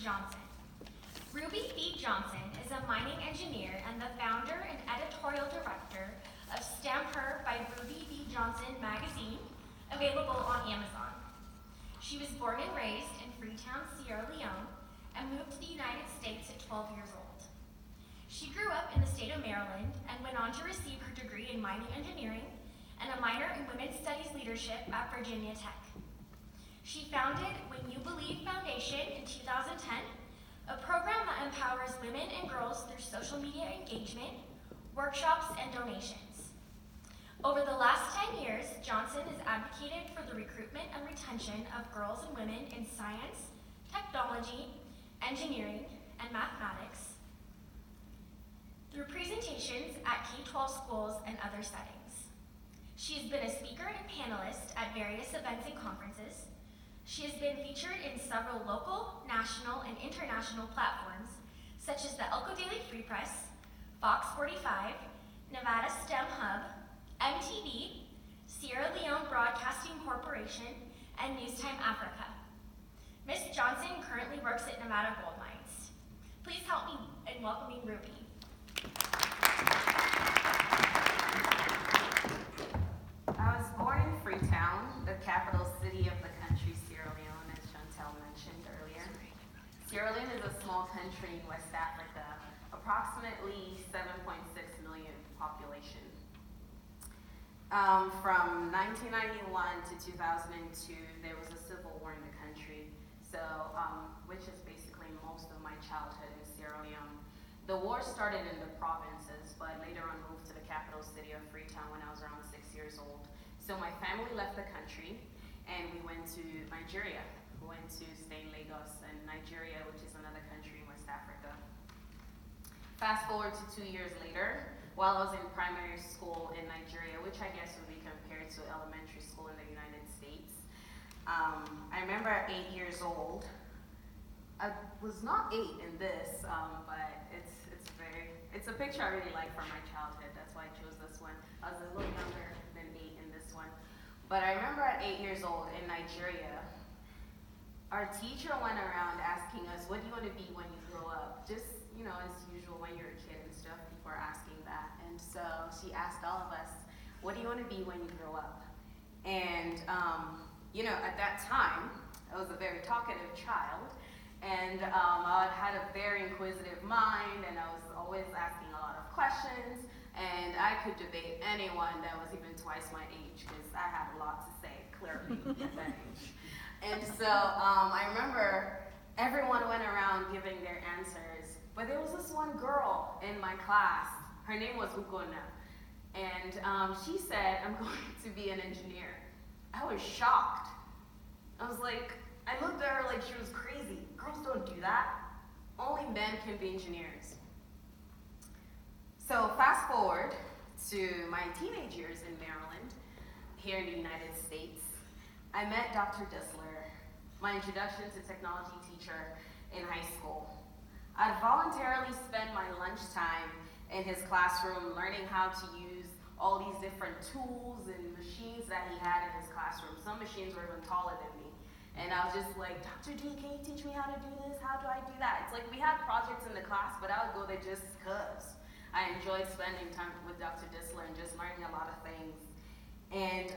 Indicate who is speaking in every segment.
Speaker 1: Johnson. Ruby B. Johnson is a mining engineer and the founder and editorial director of STEMher by Ruby B. Johnson Magazine, available on Amazon. She was born and raised in Freetown, Sierra Leone, and moved to the United States at 12 years old. She grew up in the state of Maryland and went on to receive her degree in mining engineering and a minor in women's studies leadership at Virginia Tech. She founded When You Believe Foundation in 2010, a program that empowers women and girls through social media engagement, workshops, and donations. Over the last 10 years, Johnson has advocated for the recruitment and retention of girls and women in science, technology, engineering, and mathematics through presentations at K-12 schools and other settings. She has been a speaker and panelist at various events and conferences. She has been featured in several local, national, and international platforms, such as the Elko Daily Free Press, Fox 45, Nevada STEM Hub, MTV, Sierra Leone Broadcasting Corporation, and Newstime Africa. Ms. Johnson currently works at Nevada Gold Mines. Please help me in welcoming Ruby.
Speaker 2: I was born in Freetown, the capital city of the country, Sierra Leone, as Chantel mentioned earlier. Sierra Leone is a small country in West Africa, approximately 7.6 million population. From 1991 to 2002, there was a civil war in the country, which is basically most of my childhood in Sierra Leone. The war started in the provinces, but later on moved to the capital city of Freetown when I was around 6 years old. So my family left the country and we went to Nigeria. We went to stay in Lagos and Nigeria, which is another country in West Africa. Fast forward to 2 years later, while I was in primary school in Nigeria, which I guess would be compared to elementary school in the United States. I remember at 8 years old, I was not 8 in this, but it's a picture I really like from my childhood. That's why I chose this one. I was a little younger than 8 in this one. But I remember at 8 years old in Nigeria, our teacher went around asking us, what do you want to be when you grow up? Just, as usual when you're a kid and stuff, people are asking that. And so she asked all of us, what do you want to be when you grow up? And, at that time, I was a very talkative child. And I had a very inquisitive mind, and I was always asking a lot of questions, and I could debate anyone that was even twice my age, because I had a lot to say, clearly, at that age. And so I remember everyone went around giving their answers, but there was this one girl in my class. Her name was Ugonna, and she said, I'm going to be an engineer. I was shocked. I was like, I looked at her like she was crazy. Girls don't do that. Only men can be engineers. So fast forward to my teenage years in Maryland, here in the United States. I met Dr. Disler, my introduction to technology teacher in high school. I'd voluntarily spend my lunchtime in his classroom learning how to use all these different tools and machines that he had in his classroom. Some machines were even taller than me. And I was just like, Dr. D, can you teach me how to do this? How do I do that? It's like we had projects in the class, but I would go there just because. I enjoyed spending time with Dr. Disler and just learning a lot of things. And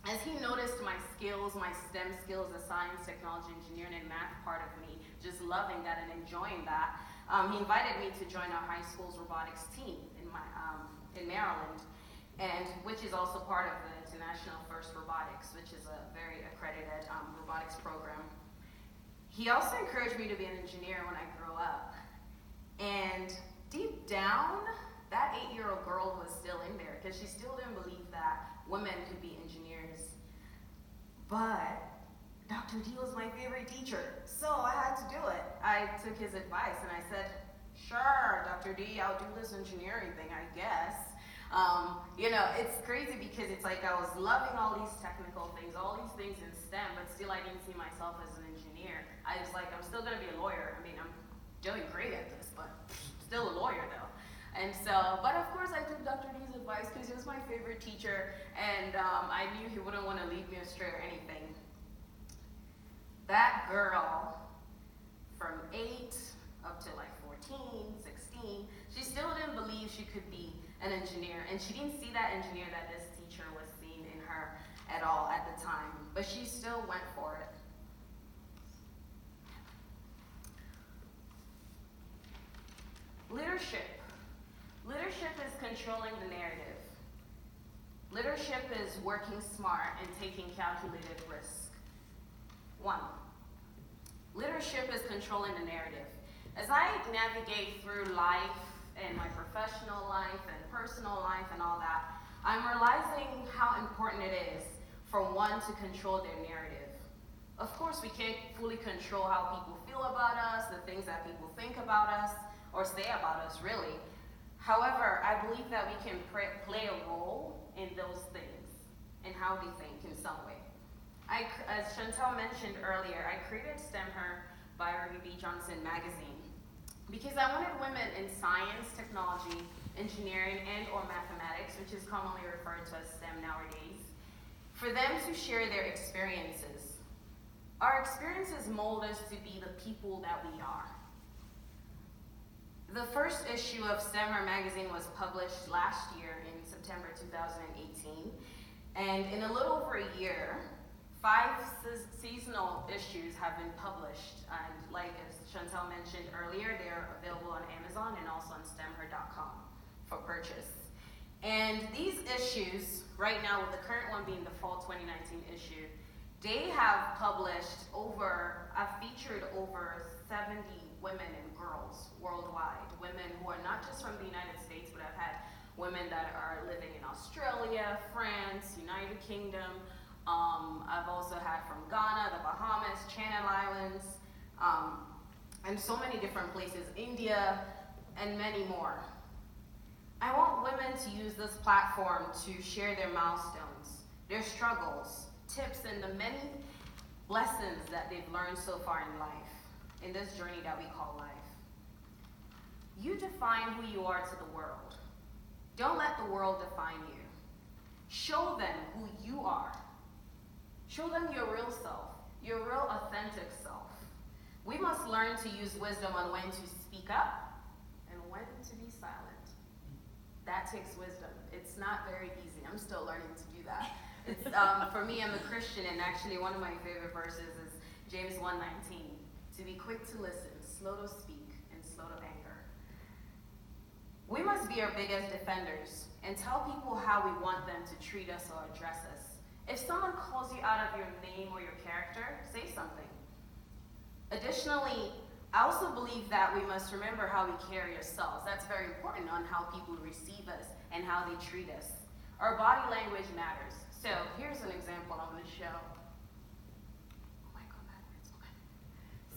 Speaker 2: as he noticed my skills, my STEM skills, the science, technology, engineering, and math part of me, just loving that and enjoying that, he invited me to join our high school's robotics team in Maryland, and which is also part of the International First Robotics, which is a very accredited robotics program. He also encouraged me to be an engineer when I grew up. And deep down, that 8-year-old girl was still in there, because she still didn't believe that women could be engineers. But Dr. D was my favorite teacher, so I had to do it. I took his advice and I said, sure, Dr. D, I'll do this engineering thing, I guess. It's crazy because it's like I was loving all these technical things, all these things in STEM, but still I didn't see myself as an engineer. I was like, I'm still gonna be a lawyer. I mean, I'm doing great at this, but still a lawyer though. And so, but of course I took Dr. D's advice because he was my favorite teacher, and I knew he wouldn't want to lead me astray or anything. That girl an engineer, and she didn't see that engineer that this teacher was seeing in her at all at the time, but she still went for it. Leadership. Leadership is controlling the narrative. Leadership is working smart and taking calculated risk. 1. Leadership is controlling the narrative. As I navigate through life and my professional life and personal life and all that, I'm realizing how important it is for one to control their narrative. Of course, we can't fully control how people feel about us, the things that people think about us, or say about us, really. However, I believe that we can play a role in those things, in how we think in some way. As Chantel mentioned earlier, I created STEMher by Ruby B. Magazine because I wanted women in science, technology, engineering, and or mathematics, which is commonly referred to as STEM nowadays, for them to share their experiences. Our experiences mold us to be the people that we are. The first issue of STEMher Magazine was published last year in September 2018, and in a little over a year, 5 seasonal issues have been published, and like as Chantel mentioned earlier, they're available on Amazon and also on STEMher.com for purchase. And these issues, right now with the current one being the fall 2019 issue, they have published I've featured over 70 women and girls worldwide, women who are not just from the United States, but I've had women that are living in Australia, France, United Kingdom. I've also had from Ghana, the Bahamas, Channel Islands, and so many different places, India, and many more. I want women to use this platform to share their milestones, their struggles, tips, and the many lessons that they've learned so far in life, in this journey that we call life. You define who you are to the world. Don't let the world define you. Show them who you are. Show them your real self, your real authentic self. We must learn to use wisdom on when to speak up and when to be silent. That takes wisdom. It's not very easy. I'm still learning to do that. It's, for me, I'm a Christian, and actually one of my favorite verses is James 1:19. To be quick to listen, slow to speak, and slow to anger. We must be our biggest defenders and tell people how we want them to treat us or address us. If someone calls you out of your name or your character, say something. Additionally, I also believe that we must remember how we carry ourselves. That's very important on how people receive us and how they treat us. Our body language matters. So here's an example I'm going to show.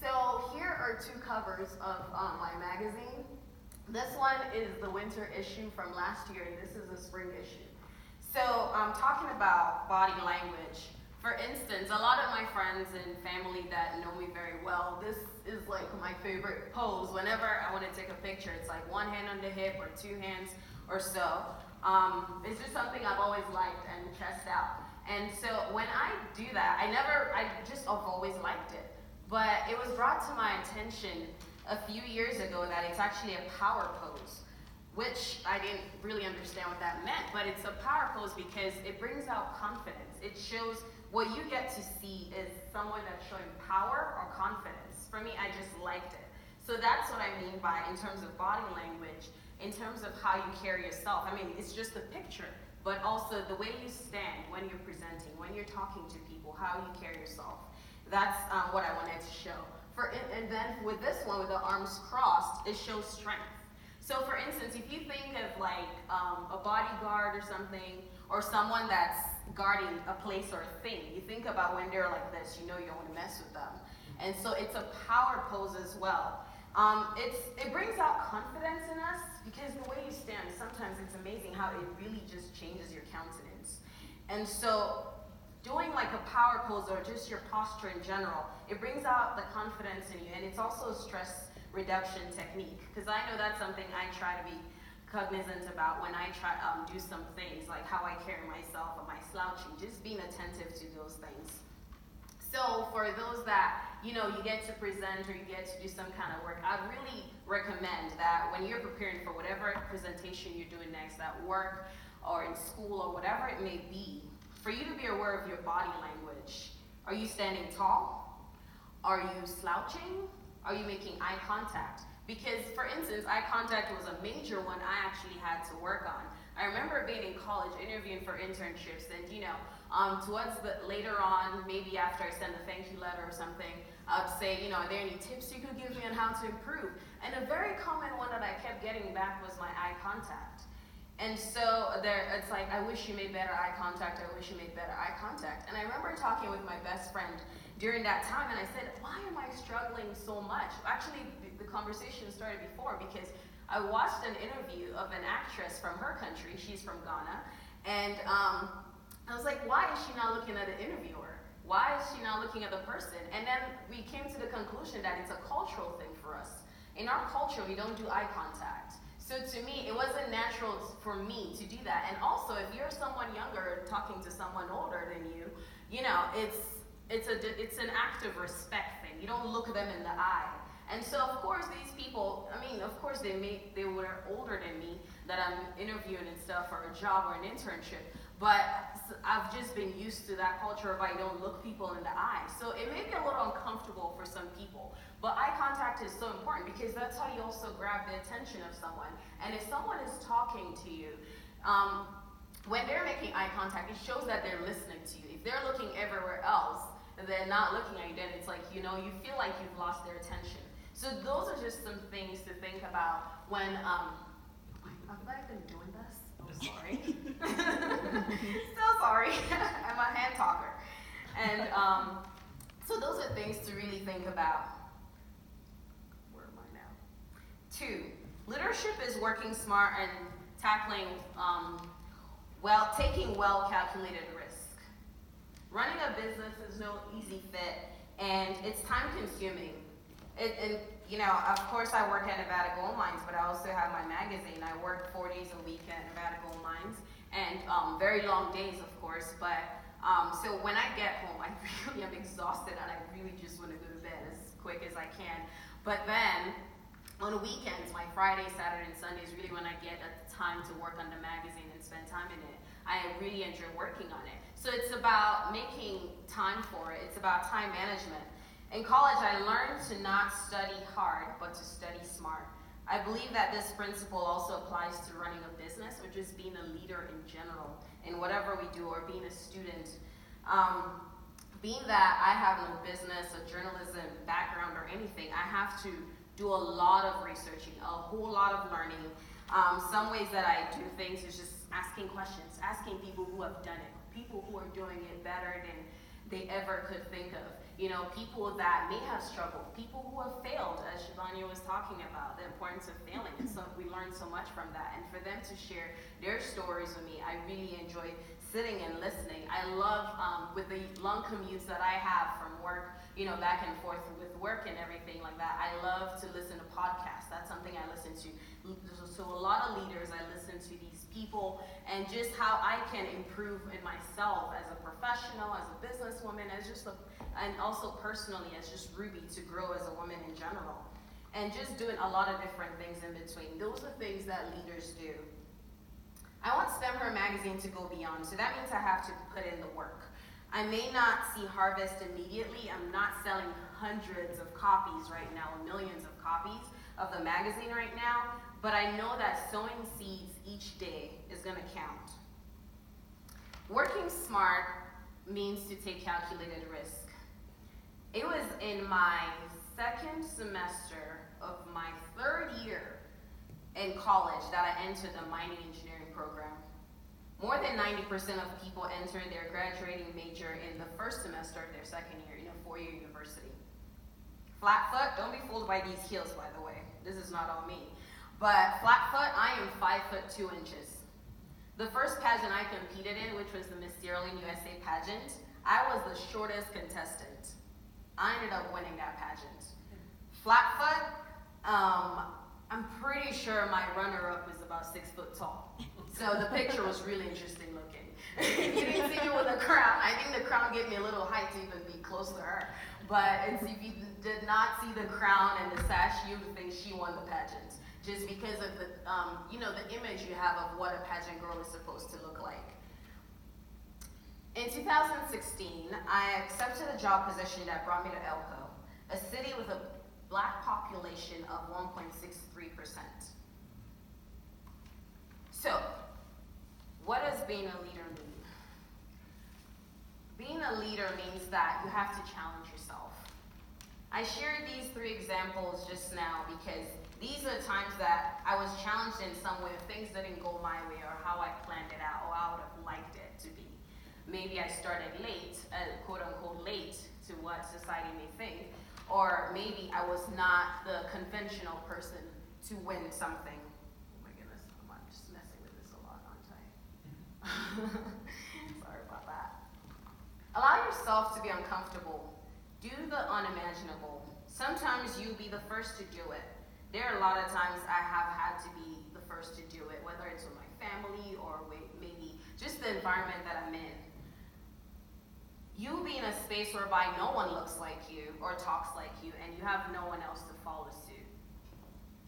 Speaker 2: So here are 2 covers of my magazine. This one is the winter issue from last year, and this is the spring issue. So I'm talking about body language. For instance, a lot of my friends and family that know me very well, this is like my favorite pose. Whenever I want to take a picture, it's like 1 hand on the hip or 2 hands or so. It's just something I've always liked and chest out. And so when I do that, I've always liked it. But it was brought to my attention a few years ago that it's actually a power pose, which I didn't really understand what that meant, but it's a power pose because it brings out confidence. It shows what you get to see is someone that's showing power or confidence. For me, I just liked it. So that's what I mean by, in terms of body language, in terms of how you carry yourself. I mean, it's just a picture, but also the way you stand when you're presenting, when you're talking to people, how you carry yourself. That's what I wanted to show. And then with this one, with the arms crossed, it shows strength. So for instance, if you think of like a bodyguard or something, or someone that's guarding a place or a thing, you think about when they're like this, you know you don't want to mess with them. And so it's a power pose as well. It brings out confidence in us because the way you stand, sometimes it's amazing how it really just changes your countenance. And so doing like a power pose or just your posture in general, it brings out the confidence in you, and it's also a stress reduction technique, because I know that's something I try to be cognizant about when I try do some things, like how I carry myself, am I slouching, just being attentive to those things. So for those that, you get to present or you get to do some kind of work, I really recommend that when you're preparing for whatever presentation you're doing next at work or in school or whatever it may be, for you to be aware of your body language. Are you standing tall? Are you slouching? Are you making eye contact? Because, for instance, eye contact was a major one I actually had to work on. I remember being in college interviewing for internships, and towards the later on, maybe after I send a thank you letter or something, I would say, are there any tips you could give me on how to improve? And a very common one that I kept getting back was my eye contact. And so it's like, I wish you made better eye contact, I wish you made better eye contact. And I remember talking with my best friend during that time, and I said, why am I struggling so much? Actually, the conversation started before, because I watched an interview of an actress from her country, she's from Ghana, and I was like, why is she not looking at the interviewer? Why is she not looking at the person? And then we came to the conclusion that it's a cultural thing for us. In our culture, we don't do eye contact. So to me, it wasn't natural for me to do that. And also, if you're someone younger talking to someone older than you, it's an act of respect thing. You don't look them in the eye. And so, of course, these people, of course, they were older than me that I'm interviewing and stuff for a job or an internship. But I've just been used to that culture of I don't look people in the eye. So it may be a little uncomfortable for some people. But eye contact is so important because that's how you also grab the attention of someone. And if someone is talking to you, when they're making eye contact, it shows that they're listening to you. If they're looking everywhere else and they're not looking at you, then it's like, you feel like you've lost their attention. So those are just some things to think about when, have I been doing this? Oh, sorry. So sorry. I'm a hand talker. And so those are things to really think about. Where am I now? 2, leadership is working smart and tackling, taking well-calculated risk. Running a business is no easy fit, and it's time-consuming. Of course I work at Nevada Gold Mines, but I also have my magazine. I work 4 days a week at Nevada Gold Mines, and very long days, of course, but so when I get home, I really am exhausted, and I really just want to go to bed as quick as I can. But then, on weekends, my Friday, Saturday, and Sunday is really when I get time to work on the magazine and spend time in it. I really enjoy working on it. So it's about making time for it. It's about time management. In college, I learned to not study hard, but to study smart. I believe that this principle also applies to running a business, or just being a leader in general, in whatever we do, or being a student. Being that I have no business or journalism background or anything, I have to do a lot of researching, a whole lot of learning. Some ways that I do things is just asking questions, asking people who have done it, people who are doing it better than they ever could think of. People that may have struggled, people who have failed, as Shivanya was talking about, the importance of failing. And so we learned so much from that. And for them to share their stories with me, I really enjoy sitting and listening. I love, with the long commutes that I have from work, back and forth with work and everything like that, I love to listen to podcasts. That's something I listen to. So a lot of leaders, I listen to these people, and just how I can improve in myself as a professional, as a businesswoman, and also personally as just Ruby, to grow as a woman in general. And just doing a lot of different things in between. Those are things that leaders do. I want STEMher Magazine to go beyond, so that means I have to put in the work. I may not see harvest immediately. I'm not selling hundreds of copies right now, or millions of copies of the magazine right now, but I know that sowing seeds each day is going to count. Working smart means to take calculated risk. It was in my second semester of my 3rd year in college that I entered the mining engineering program. More than 90% of people enter their graduating major in the first semester of their second year in a 4-year university. Flat foot, don't be fooled by these heels, by the way. This is not all me. But flat foot, I am 5 foot 2 inches. The first pageant I competed in, which was the Miss Sierra Leone USA pageant, I was the shortest contestant. I ended up winning that pageant. Flat foot, I'm pretty sure my runner-up is about 6 foot tall. So the picture was really interesting looking. You didn't see me with a crown. I think the crown gave me a little height to even be close to her. But if you did not see the crown and the sash, you would think she won the pageant. Just because of the, the image you have of what a pageant girl is supposed to look like. In 2016, I accepted a job position that brought me to Elko, a city with a Black population of 1.63%. So, what does being a leader mean? Being a leader means that you have to challenge yourself. I shared these 3 examples just now because these are times that I was challenged in some way, things didn't go my way or how I planned it out or how I would have liked it to be. Maybe I started late, quote unquote late to what society may think, or maybe I was not the conventional person to win something. Oh my goodness, I'm just messing with this a lot, aren't I? Sorry about that. Allow yourself to be uncomfortable. Do the unimaginable. Sometimes you'll be the first to do it. There are a lot of times I have had to be the first to do it, whether it's with my family or maybe just the environment that I'm in. You'll be in a space whereby no one looks like you or talks like you, and you have no one else to follow suit.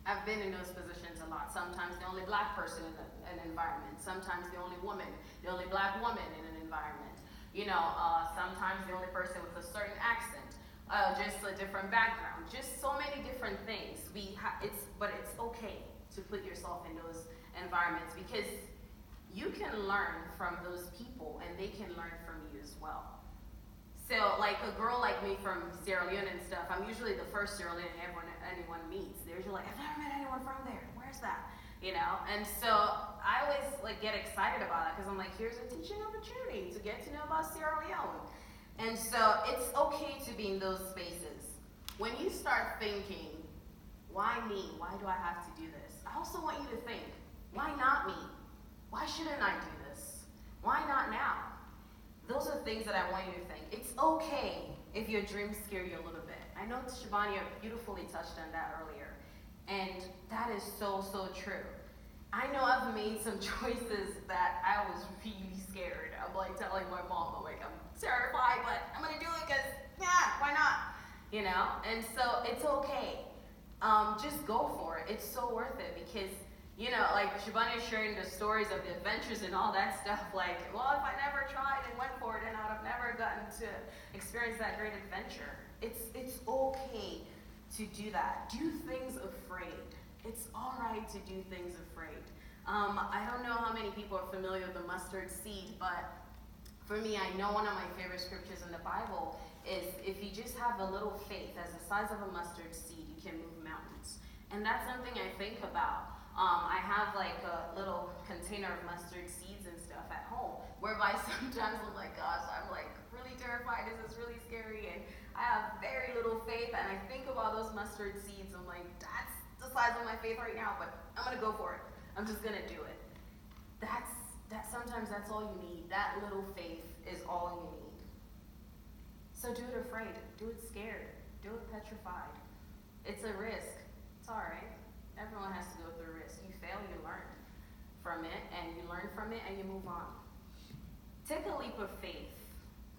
Speaker 2: I've been in those positions a lot. Sometimes the only Black person in an environment. Sometimes the only woman, the only Black woman in an environment. Sometimes the only person with a certain accent. Just a different background, just so many different things. But it's okay to put yourself in those environments because you can learn from those people and they can learn from you as well. So like a girl like me from Sierra Leone and stuff, I'm usually the first Sierra Leone anyone meets. They're usually like, I've never met anyone from there, where's that? And so I always get excited about that because I'm like, here's a teaching opportunity to get to know about Sierra Leone. And so it's okay to be in those spaces. When you start thinking, why me? Why do I have to do this? I also want you to think, why not me? Why shouldn't I do this? Why not now? Those are things that I want you to think. It's okay if your dreams scare you a little bit. I know Shabania beautifully touched on that earlier. And that is so, so true. I know I've made some choices that I was really scared. I'm telling my mom, I'm terrified, but I'm gonna do it because, why not? And so it's okay. Just go for it. It's so worth it because, Shabania sharing the stories of the adventures and all that stuff, if I never tried and went for it, then I would have never gotten to experience that great adventure. It's okay to do that. Do things afraid. It's all right to do things afraid. I don't know how many people are familiar with the mustard seed, but for me, I know one of my favorite scriptures in the Bible is if you just have a little faith as the size of a mustard seed, you can move mountains. And that's something I think about. I have a little container of mustard seeds and stuff at home, whereby sometimes I'm like, gosh, I'm really terrified, this is really scary, and I have very little faith, and I think about those mustard seeds, I'm like, that's the size of my faith right now, but I'm gonna go for it. I'm just gonna do it. Sometimes that's all you need. That little faith is all you need. So do it afraid, do it scared, do it petrified. It's a risk, it's all right. Everyone has to go through risk. You fail, you learn from it, and you learn from it, and you move on. Take a leap of faith.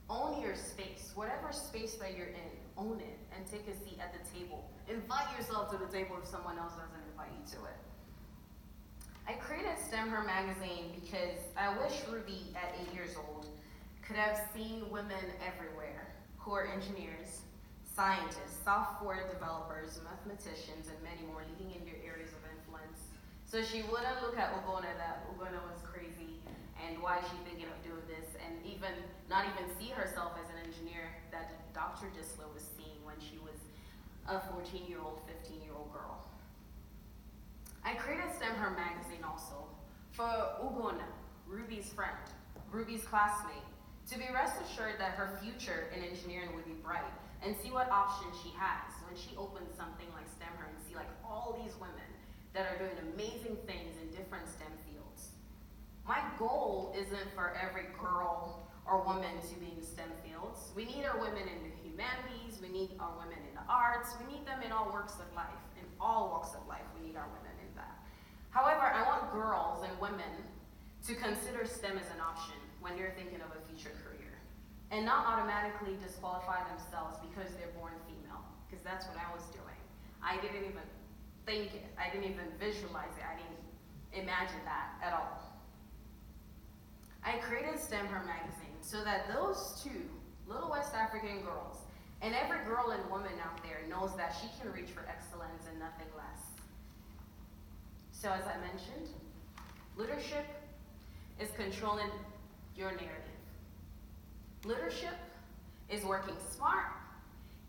Speaker 2: Own your space. Whatever space that you're in, own it, and take a seat at the table. Invite yourself to the table if someone else doesn't invite you to it. I created STEMher Magazine because I wish Ruby, at 8 years old, could have seen women everywhere who are engineers, scientists, software developers, mathematicians, and many more leading in your areas of influence. So she wouldn't look at Ugonna that Ugonna was crazy and why is she thinking of doing this, and not even see herself as an engineer that Dr. Disler was seeing when she was a 14-year-old, 15-year-old girl. I created STEMher Magazine also for Ugonna, Ruby's friend, Ruby's classmate, to be rest assured that her future in engineering would be bright and see what options she has when she opens something like STEMher and see all these women that are doing amazing things in different STEM fields. My goal isn't for every girl or woman to be in STEM fields. We need our women in the humanities, we need our women in the arts, we need them in all walks of life. In all walks of life, we need our women in that. However, I want girls and women to consider STEM as an option when they're thinking of a future career, and not automatically disqualify themselves because they're born female, because that's what I was doing. I didn't even think it. I didn't even visualize it. I didn't imagine that at all. I created STEMher Magazine so that those two little West African girls, and every girl and woman out there knows that she can reach for excellence and nothing less. So as I mentioned, leadership is controlling your narrative. Leadership is working smart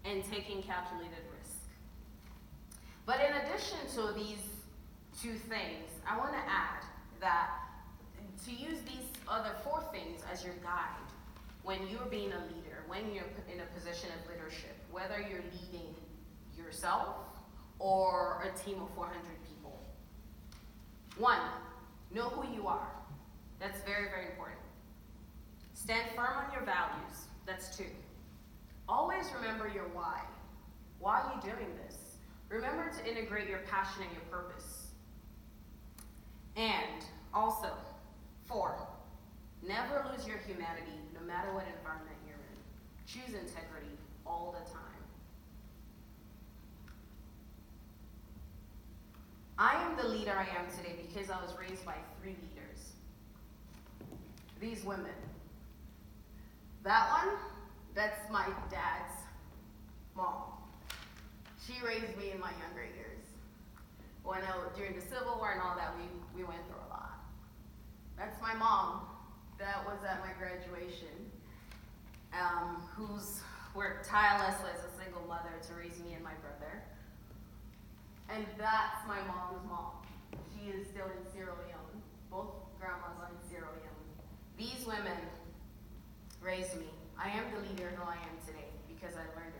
Speaker 2: and taking calculated risk. But in addition to these two things, I want to add that to use these other four things as your guide when you're being a leader, when you're in a position of leadership, whether you're leading yourself or a team of 400 people. One, know who you are. That's very, very important. Stand firm on your values. That's two. Always remember your why. Why are you doing this? Remember to integrate your passion and your purpose. And also, four, never lose your humanity no matter what environment you're in. Choose integrity all the time. I am the leader I am today because I was raised by three leaders. These women. That one, that's my dad's mom. She raised me in my younger years. During the Civil War and all that, we went through a lot. That's my mom. That was at my graduation, who's worked tirelessly as a single mother to raise me and my brother. And that's my mom's mom. She is still in Sierra Leone. Both grandmas are in Sierra Leone. These women raised me. I am the leader who I am today because I learned